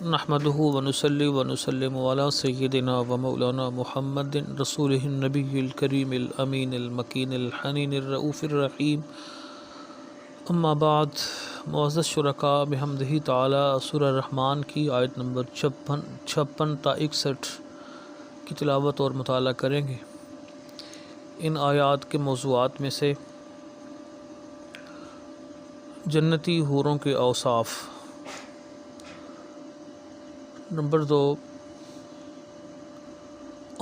نحمده ونصلي ونسلم على سيدنا ومولانا محمد رسوله النبي الكريم الأمين المكين الحنين الرؤوف الرحيم اما بعد معزز شرکاء بحمدہ تعالی سورہ رحمان کی آیت نمبر 56 تا 61 کی تلاوت اور مطالعہ کریں گے۔ ان آیات کے موضوعات میں سے جنتی حوروں کے اوصاف، نمبر 2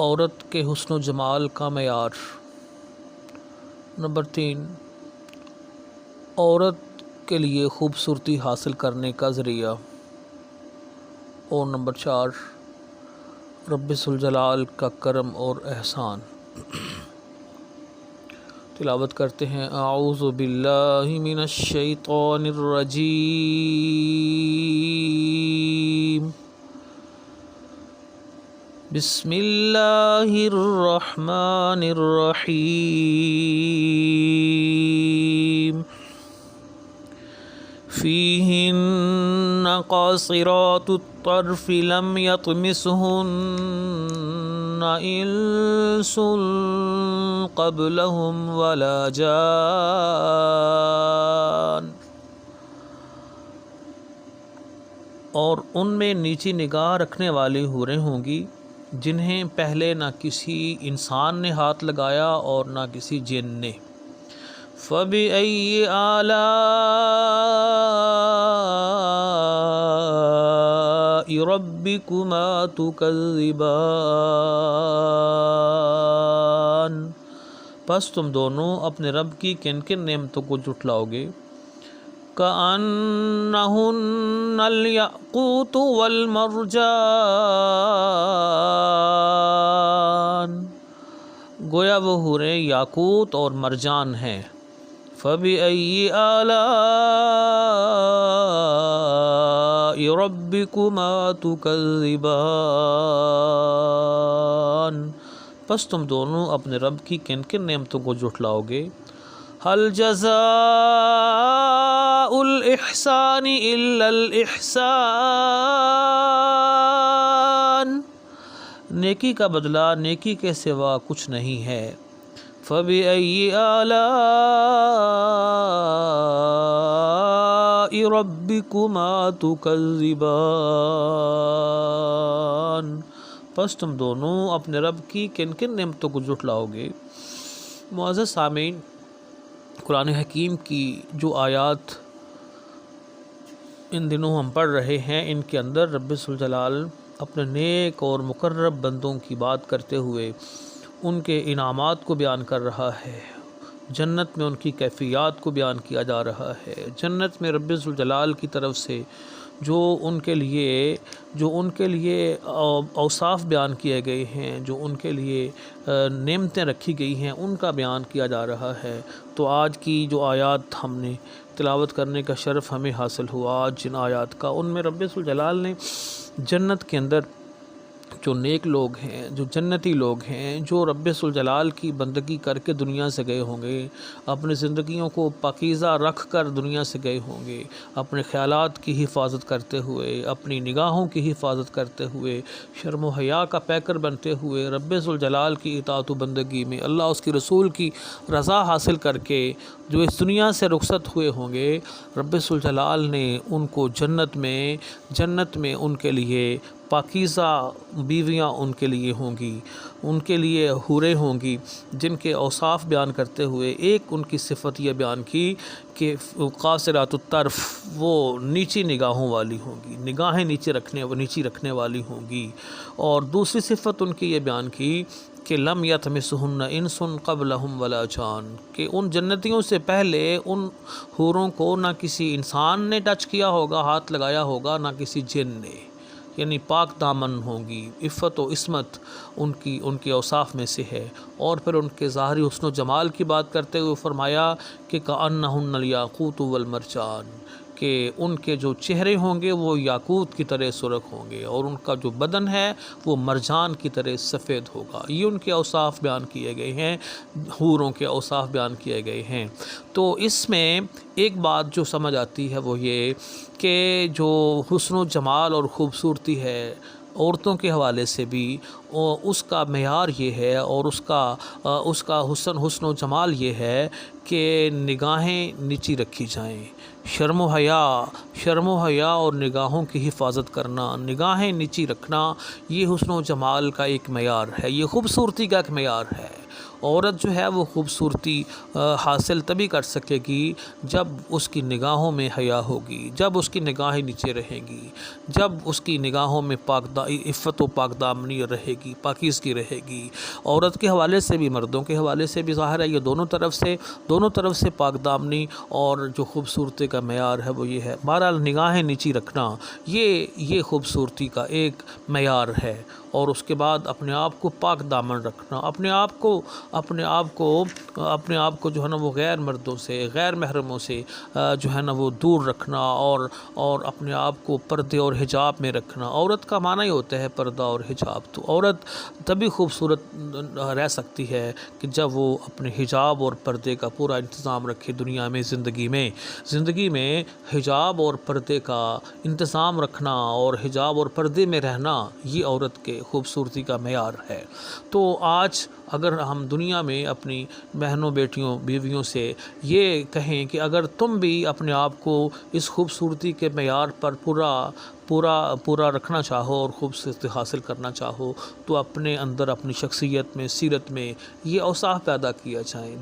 عورت کے حسن و جمال کا معیار، نمبر 3 عورت کے لیے خوبصورتی حاصل کرنے کا ذریعہ، اور نمبر 4 رب ذوالجلال کا کرم اور احسان۔ تلاوت کرتے ہیں۔ اعوذ باللہ من الشیطان الرجیم، بسم اللہ الرحمن الرحیم۔ فیہن قاصرات الطرف لم یطمثہن انس قبلہم ولا جان، اور ان میں نیچی نگاہ رکھنے والی حوریں ہوں گی جنہیں پہلے نہ کسی انسان نے ہاتھ لگایا اور نہ کسی جن نے۔ فَبِأَيِّ آلَاءِ رَبِّكُمَا تُكَذِّبَانِ، پس تم دونوں اپنے رب کی کن کن نعمتوں کو جھٹلاؤ گے۔ كَأَنَّهُنَّ الْيَاقُوتُ وَالْمَرْجَانُ، گویا وہ حوریں یاقوت اور مرجان ہیں۔ فَبِأَيِّ آلَاءِ رَبِّكُمَا تُكَذِّبَانِ، پس تم دونوں اپنے رب کی کن کن نعمتوں کو جھٹلاؤ گے۔ هل جزاء الإحسان إلا الإحسان، نیکی کا بدلہ نیکی کے سوا کچھ نہیں ہے۔ فَبِأَيِّ آلَاءِ رَبِّكُمَا تُكَذِّبَانِ، پس تم دونوں اپنے رب کی کن کن نعمتوں کو جھٹلاؤ گے۔ معزز سامعین، قرآن حکیم کی جو آیات ان دنوں ہم پڑھ رہے ہیں، ان کے اندر رب ذوالجلال اپنے نیک اور مقرب بندوں کی بات کرتے ہوئے ان کے انعامات کو بیان کر رہا ہے۔ جنت میں ان کی کیفیات کو بیان کیا جا رہا ہے۔ جنت میں رب ذوالجلال کی طرف سے جو ان کے لیے اوصاف بیان کیے گئے ہیں، جو ان کے لیے نعمتیں رکھی گئی ہیں، ان کا بیان کیا جا رہا ہے۔ تو آج کی جو آیات ہم نے تلاوت کرنے کا شرف ہمیں حاصل ہوا، آج جن آیات کا، ان میں رب ذوالجلال نے جنت کے اندر جو نیک لوگ ہیں، جو جنتی لوگ ہیں، جو رب ذوالجلال کی بندگی کر کے دنیا سے گئے ہوں گے، اپنی زندگیوں کو پاکیزہ رکھ کر دنیا سے گئے ہوں گے، اپنے خیالات کی حفاظت کرتے ہوئے، اپنی نگاہوں کی حفاظت کرتے ہوئے، شرم و حیا کا پیکر بنتے ہوئے، رب ذوالجلال کی اطاعت و بندگی میں اللہ اس کی رسول کی رضا حاصل کر کے جو اس دنیا سے رخصت ہوئے ہوں گے، رب ذوالجلال نے ان کو جنت میں ان کے لیے پاکیزہ بیویاں ان کے لیے ہوں گی، ان کے لیے حوریں ہوں گی، جن کے اوصاف بیان کرتے ہوئے ایک ان کی صفت یہ بیان کی کہ قاصرات الطرف، وہ نیچی نگاہوں والی ہوں گی، نگاہیں نیچی رکھنے والی ہوں گی، اور دوسری صفت ان کی یہ بیان کی کہ لم یطمثہن انس قبلہم ولا جان، کہ ان جنتیوں سے پہلے ان حوروں کو نہ کسی انسان نے ٹچ کیا ہوگا، ہاتھ لگایا ہوگا، نہ کسی جن نے، یعنی پاک دامن ہوں گی، عفت و عصمت ان کے اوصاف میں سے ہے۔ اور پھر ان کے ظاہری حسن و جمال کی بات کرتے ہوئے فرمایا کہ کأنہن الیاقوت والمرجان، کہ ان کے جو چہرے ہوں گے وہ یاقوت کی طرح سرخ ہوں گے، اور ان کا جو بدن ہے وہ مرجان کی طرح سفید ہوگا۔ یہ ان کے اوصاف بیان کیے گئے ہیں، حوروں کے اوصاف بیان کیے گئے ہیں۔ تو اس میں ایک بات جو سمجھ آتی ہے وہ یہ کہ جو حسن و جمال اور خوبصورتی ہے عورتوں کے حوالے سے بھی اس کا معیار یہ ہے، اور اس کا حسن و جمال یہ ہے کہ نگاہیں نیچی رکھی جائیں۔ شرم و حیا اور نگاہوں کی حفاظت کرنا، نگاہیں نیچی رکھنا، یہ حسن و جمال کا ایک معیار ہے، یہ خوبصورتی کا ایک معیار ہے۔ عورت جو ہے وہ خوبصورتی حاصل تبھی کر سکے گی جب اس کی نگاہوں میں حیا ہوگی، جب اس کی نگاہیں نیچے رہیں گی، جب اس کی نگاہوں میں عفت و پاک دامنی رہے گی، پاکیزگی رہے گی۔ عورت کے حوالے سے بھی مردوں کے حوالے سے بھی ظاہر ہے، یہ دونوں طرف سے پاک دامنی اور جو خوبصورتی کا معیار ہے وہ یہ ہے۔ بہرحال نگاہیں نیچی رکھنا یہ خوبصورتی کا ایک معیار ہے، اور اس کے بعد اپنے آپ کو پاک دامن رکھنا، اپنے آپ کو جو ہے نا وہ غیر مردوں سے، غیر محرموں سے جو ہے نا وہ دور رکھنا، اور اپنے آپ کو پردے اور حجاب میں رکھنا۔ عورت کا معنی ہی ہوتا ہے پردہ اور حجاب۔ تو عورت تبھی خوبصورت رہ سکتی ہے کہ جب وہ اپنے حجاب اور پردے کا پورا انتظام رکھے۔ دنیا میں زندگی میں حجاب اور پردے کا انتظام رکھنا اور حجاب اور پردے میں رہنا، یہ عورت کے خوبصورتی کا معیار ہے۔ تو آج اگر ہم دنیا میں اپنی بہنوں، بیٹیوں، بیویوں سے یہ کہیں کہ اگر تم بھی اپنے آپ کو اس خوبصورتی کے معیار پر پورا رکھنا چاہو اور خوبصورتی حاصل کرنا چاہو، تو اپنے اندر اپنی شخصیت میں، سیرت میں یہ اوصاف پیدا کیا جائیں۔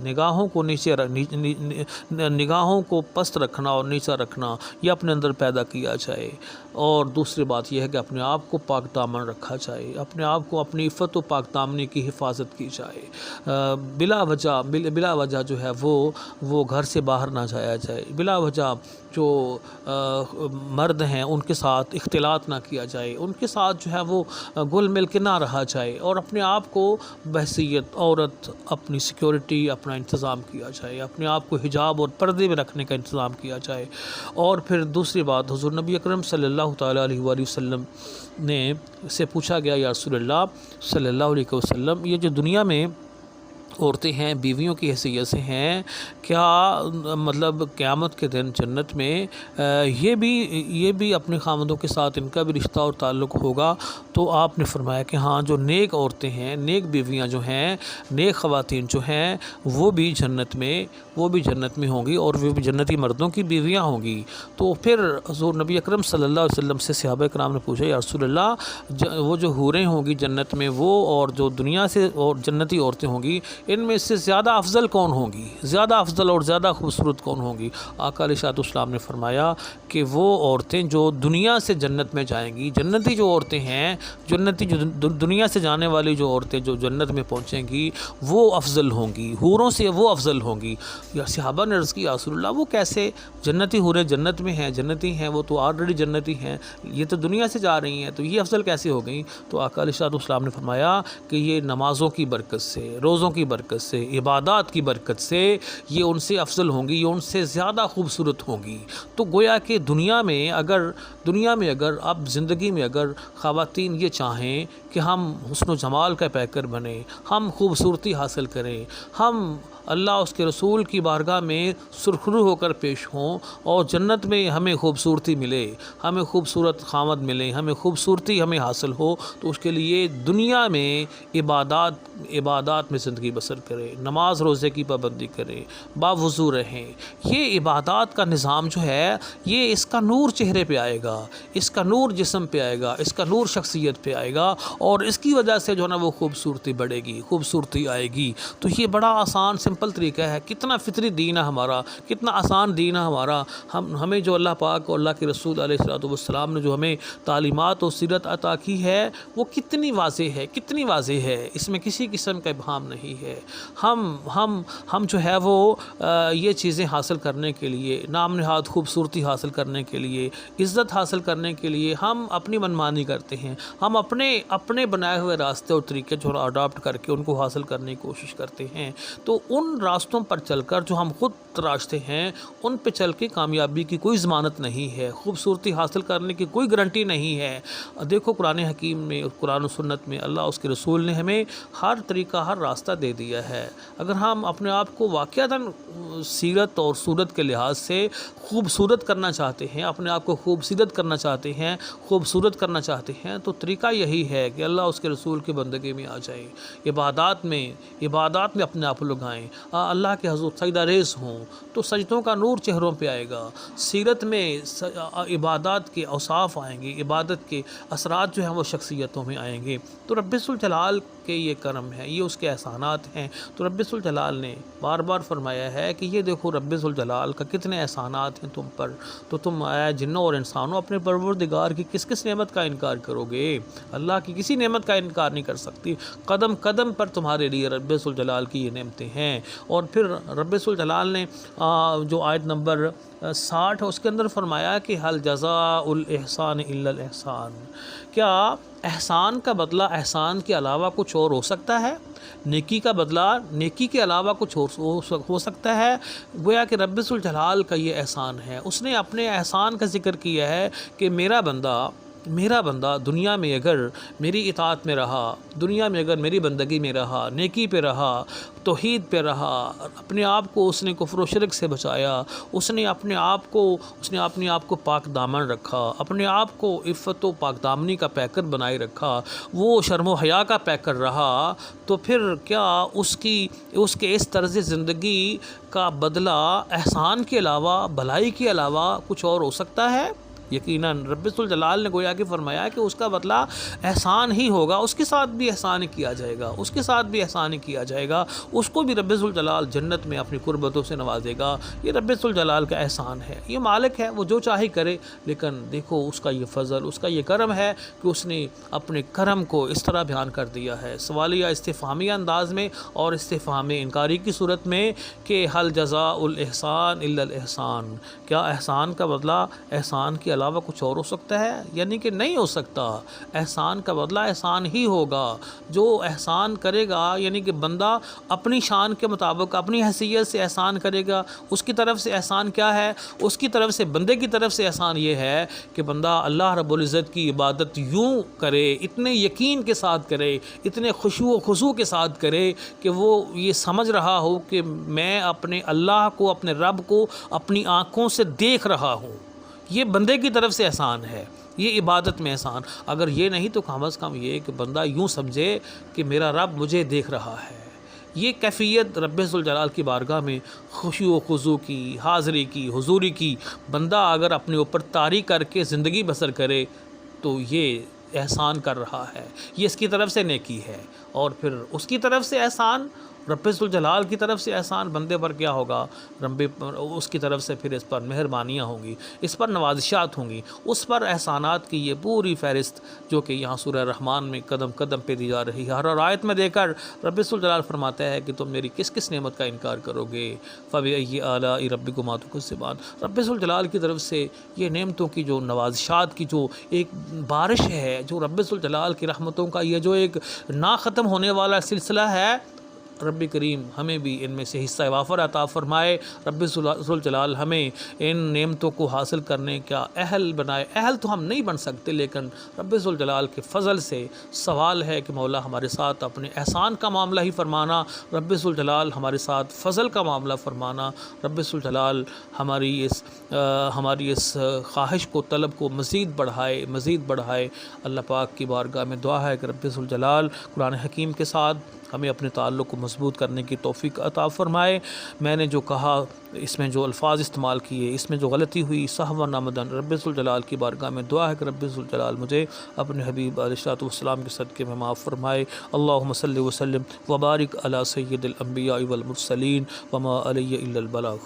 نگاہوں کو پست رکھنا اور نیچا رکھنا یہ اپنے اندر پیدا کیا جائے۔ اور دوسری بات یہ ہے کہ اپنے آپ کو پاک دامن رکھا جائے، اپنے آپ کو اپنی عفت و پاک دامنی کی حفاظت کی جائے۔ بلا وجہ جو ہے وہ گھر سے باہر نہ جایا جائے، بلا وجہ جو مرد ہیں ان کے ساتھ اختلاط نہ کیا جائے، ان کے ساتھ جو ہے وہ گل مل کے نہ رہا جائے، اور اپنے آپ کو بحیثیت عورت اپنی سیکیورٹی اپنا انتظام کیا جائے، اپنے آپ کو حجاب اور پردے میں رکھنے کا انتظام کیا جائے۔ اور پھر دوسری بات، حضور نبی اکرم صلی اللہ تعالیٰ علیہ وآلہ وسلم نے سے پوچھا گیا، یا رسول اللہ صلی اللہ علیہ وسلم، یہ جو دنیا میں عورتیں ہیں بیویوں کی حیثیت سے ہیں، کیا مطلب قیامت کے دن جنت میں یہ بھی اپنے خامندوں کے ساتھ ان کا بھی رشتہ اور تعلق ہوگا؟ تو آپ نے فرمایا کہ ہاں، جو نیک عورتیں ہیں، نیک بیویاں جو ہیں، نیک خواتین جو ہیں، وہ بھی جنت میں ہوں گی، اور وہ بھی جنتی مردوں کی بیویاں ہوں گی۔ تو پھر حضور نبی اکرم صلی اللہ علیہ وسلم سے صحابہ کرام نے پوچھا، یا رسول اللہ، وہ جو حوریں ہوں گی جنت میں، وہ اور جو دنیا سے اور جنتی عورتیں ہوں گی، ان میں سے زیادہ افضل کون ہوں گی، زیادہ افضل اور زیادہ خوبصورت کون ہوں گی؟ آقا علیہ الصلوۃ والسلام نے فرمایا کہ وہ عورتیں جو دنیا سے جنت میں جائیں گی، جنتی جو عورتیں ہیں، جو دنیا سے جانے والی جو عورتیں جو جنت میں پہنچیں گی، وہ افضل ہوں گی، حوروں سے وہ افضل ہوں گی۔ یا صحابہ نے عرض کی، یا رسول اللہ، وہ کیسے؟ جنتی حوریں جنت میں ہیں، جنتی ہیں، وہ تو آلریڈی جنتی ہیں، یہ تو دنیا سے جا رہی ہیں، تو یہ افضل کیسے ہو گئیں؟ تو آقا علیہ الصلوۃ والسلام نے فرمایا کہ یہ نمازوں کی برکت سے، روزوں کی برکت سے، عبادات کی برکت سے یہ ان سے افضل ہوں گی، یہ ان سے زیادہ خوبصورت ہوں گی۔ تو گویا کہ دنیا میں اگر اب زندگی میں اگر خواتین یہ چاہیں کہ ہم حسن و جمال کا پیکر بنیں، ہم خوبصورتی حاصل کریں، ہم اللہ اس کے رسول کی بارگاہ میں سرخرو ہو کر پیش ہوں، اور جنت میں ہمیں خوبصورتی ملے، ہمیں خوبصورت خامد ملے، ہمیں خوبصورتی ہمیں حاصل ہو، تو اس کے لیے دنیا میں عبادات میں زندگی بسر کرے، نماز روزے کی پابندی کرے، باوضو رہیں۔ یہ عبادات کا نظام جو ہے، یہ اس کا نور چہرے پہ آئے گا، اس کا نور جسم پہ آئے گا، اس کا نور شخصیت پہ آئے گا، اور اس کی وجہ سے جو ہے نا وہ خوبصورتی بڑھے گی، خوبصورتی آئے گی۔ تو یہ بڑا آسان سمپل طریقہ ہے، کتنا فطری دین ہے ہمارا، کتنا آسان دین ہے ہمارا۔ ہمیں جو اللہ پاک اور اللہ کے رسول علیہ الصلوۃ والسلام نے جو ہمیں تعلیمات و سیرت عطا کی ہے، وہ کتنی واضح ہے، اس میں کسی قسم کا ابہام نہیں ہے۔ ہم جو ہے وہ یہ چیزیں حاصل کرنے کے لیے، نام نہاد خوبصورتی حاصل کرنے کے لیے، عزت حاصل کرنے کے لیے ہم اپنی منمانی کرتے ہیں، ہم اپنے بنائے ہوئے راستے اور طریقے جو اڈاپٹ کر کے ان کو حاصل کرنے کی کوشش کرتے ہیں۔ تو ان ان راستوں پر چل کر جو ہم خود تراشتے ہیں ان پہ چل کے کامیابی کی کوئی ضمانت نہیں ہے، خوبصورتی حاصل کرنے کی کوئی گارنٹی نہیں ہے۔ دیکھو قرآن حکیم میں، قرآن و سنت میں اللہ اس کے رسول نے ہمیں ہر طریقہ، ہر راستہ دے دیا ہے۔ اگر ہم اپنے آپ کو واقعتاً سیرت اور صورت کے لحاظ سے خوبصورت کرنا چاہتے ہیں، اپنے آپ کو خوبصورت کرنا چاہتے ہیں، خوبصورت کرنا چاہتے ہیں، تو طریقہ یہی ہے کہ اللہ اس کے رسول کی بندگی میں آ جائیں، عبادات میں اپنے آپ کو لگائیں، اللہ کے حضور سجدہ ریز ہوں تو سجدوں کا نور چہروں پہ آئے گا۔ سیرت میں عبادات کے اوصاف آئیں گے، عبادت کے اثرات جو ہیں وہ شخصیتوں میں آئیں گے۔ تو رب الجلال کے یہ کرم ہے، یہ اس کے احسانات ہیں۔ تو رب الجلال نے بار بار فرمایا ہے کہ یہ دیکھو رب الجلال کا کتنے احسانات ہیں تم پر، تو تم اے جنوں اور انسانوں اپنے پروردگار کی کس کس نعمت کا انکار کرو گے؟ اللہ کی کسی نعمت کا انکار نہیں کر سکتی۔ قدم قدم پر تمہارے لیے رب الجلال کی یہ نعمتیں ہیں۔ اور پھر رب الجلال نے جو آیت نمبر 60 ہے اس کے اندر فرمایا کہ حل جزاء الاحسان الا الاحسان، کیا احسان کا بدلہ احسان کے علاوہ کچھ اور ہو سکتا ہے؟ نیکی کا بدلہ نیکی کے علاوہ کچھ اور ہو سکتا ہے؟ گویا کہ رب الجلال کا یہ احسان ہے۔ اس نے اپنے احسان کا ذکر کیا ہے کہ میرا بندہ دنیا میں اگر میری اطاعت میں رہا، دنیا میں اگر میری بندگی میں رہا، نیکی پہ رہا، توحید پہ رہا، اپنے آپ کو اس نے کفر و شرک سے بچایا، اس نے اپنے آپ کو پاک دامن رکھا، اپنے آپ کو عفت و پاک دامنی کا پیکر بنائے رکھا، وہ شرم و حیا کا پیکر رہا، تو پھر کیا اس کے اس طرز زندگی کا بدلہ احسان کے علاوہ، بھلائی کے علاوہ کچھ اور ہو سکتا ہے؟ یقیناً رب الجلال نے گویا کہ فرمایا کہ اس کا بدلہ احسان ہی ہوگا، اس کے ساتھ بھی احسان کیا جائے گا، اس کو بھی رب الجلال جنت میں اپنی قربتوں سے نوازے گا۔ یہ رب الجلال کا احسان ہے، یہ مالک ہے، وہ جو چاہے کرے، لیکن دیکھو اس کا یہ فضل، اس کا یہ کرم ہے کہ اس نے اپنے کرم کو اس طرح بیان کر دیا ہے، سوالیہ استفہامیہ انداز میں اور استفہام انکاری کی صورت میں کہ حل جزاء الاحسان الا الاحسان، کیا احسان کا بدلہ احسان کے علاوہ کچھ اور ہو سکتا ہے؟ یعنی کہ نہیں ہو سکتا، احسان کا بدلہ احسان ہی ہوگا۔ جو احسان کرے گا، یعنی کہ بندہ اپنی شان کے مطابق، اپنی حیثیت سے احسان کرے گا، اس کی طرف سے احسان کیا ہے؟ اس کی طرف سے، بندے کی طرف سے احسان یہ ہے کہ بندہ اللہ رب العزت کی عبادت یوں کرے، اتنے یقین کے ساتھ کرے، اتنے خشوع و خضوع کے ساتھ کرے کہ وہ یہ سمجھ رہا ہو کہ میں اپنے اللہ کو، اپنے رب کو اپنی آنکھوں سے دیکھ رہا ہوں۔ یہ بندے کی طرف سے احسان ہے، یہ عبادت میں احسان۔ اگر یہ نہیں تو کم از کم یہ کہ بندہ یوں سمجھے کہ میرا رب مجھے دیکھ رہا ہے۔ یہ کیفیت رب الجلال کی بارگاہ میں خشوع و خضوع کی، حاضری کی، حضوری کی بندہ اگر اپنے اوپر طاری کر کے زندگی بسر کرے تو یہ احسان کر رہا ہے، یہ اس کی طرف سے نیکی ہے۔ اور پھر اس کی طرف سے احسان، رب الجلال کی طرف سے احسان بندے پر کیا ہوگا؟ اس کی طرف سے پھر اس پر مہربانیاں ہوں گی، اس پر نوازشات ہوں گی، اس پر احسانات کی یہ پوری فہرست جو کہ یہاں سورہ رحمان میں قدم قدم پہ دی جا رہی ہے۔ ہر آیت میں دے کر رب الجلال فرماتا ہے کہ تم میری کس کس نعمت کا انکار کرو گے؟ فَبِأَيِّ آلَاءِ رَبِّكُمَا تُكَذِّبَانِ۔ رب الجلال کی طرف سے یہ نعمتوں کی جو نوازشات کی جو ایک بارش ہے، جو رب الجلال کی رحمتوں کا یہ جو ایک نا ختم ہونے والا سلسلہ ہے، رب کریم ہمیں بھی ان میں سے حصہ وافر عطا فرمائے۔ رب الجلال ہمیں ان نعمتوں کو حاصل کرنے کا اہل بنائے۔ اہل تو ہم نہیں بن سکتے، لیکن رب الجلال کے فضل سے سوال ہے کہ مولا ہمارے ساتھ اپنے احسان کا معاملہ ہی فرمانا، رب الجلال ہمارے ساتھ فضل کا معاملہ فرمانا، رب الجلال ہماری اس خواہش کو، طلب کو مزید بڑھائے۔ اللہ پاک کی بارگاہ میں دعا ہے کہ رب الجلال قرآن حکیم کے ساتھ ہمیں اپنے تعلق کو مضبوط کرنے کی توفیق عطا فرمائے۔ میں نے جو کہا، اس میں جو الفاظ استعمال کیے، اس میں جو غلطی ہوئی سہوا نامدن، رب الجلال کی بارگاہ میں دعا ہے کہ رب الجلال مجھے اپنے حبیب علیہ الصلوۃ والسلام کے صدقے میں معاف فرمائے۔ اللہم صلی وسلم وبارک علی سید الانبیاء والمرسلین وما علی الا البلاغ۔